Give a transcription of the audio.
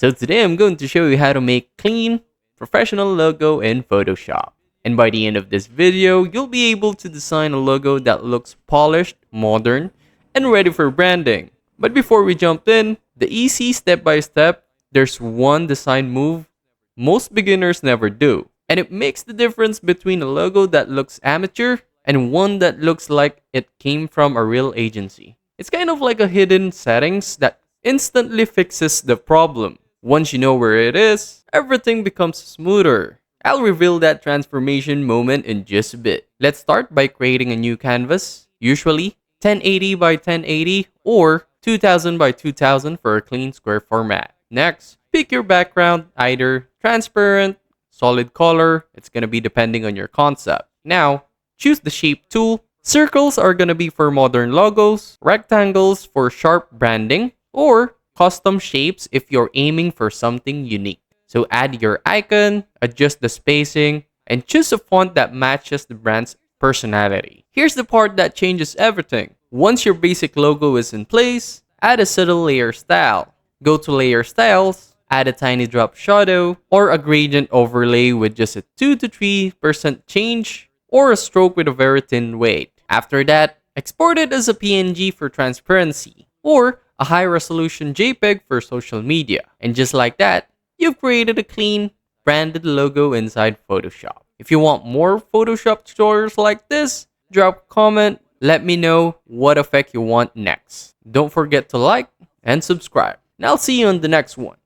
So today I'm going to show you how to make clean, professional logo in Photoshop. And by the end of this video, you'll be able to design a logo that looks polished, modern, and ready for branding. But before we jump in, the easy step-by-step, there's one design move most beginners never do. And it makes the difference between a logo that looks amateur and one that looks like it came from a real agency. It's kind of like a hidden settings that instantly fixes the problem. Once you know where it is, everything becomes smoother. I'll reveal that transformation moment in just a bit. Let's start by creating a new canvas, usually 1080 by 1080 or 2000 by 2000 for a clean square format. Next, pick your background, either transparent, solid color, it's gonna be depending on your concept. Now, choose the shape tool. Circles are gonna be for modern logos, rectangles for sharp branding, or custom shapes if you're aiming for something unique. So add your icon, adjust the spacing, and choose a font that matches the brand's personality. Here's the part that changes everything. Once your basic logo is in place, add a subtle layer style. Go to layer styles, add a tiny drop shadow, or a gradient overlay with just a 2 to 3% change, or a stroke with a very thin weight. After that, export it as a PNG for transparency, or a high-resolution JPEG for social media. And just like that, you've created a clean, branded logo inside Photoshop. If you want more Photoshop tutorials like this, drop a comment, let me know what effect you want next. Don't forget to like and subscribe. And I'll see you on the next one.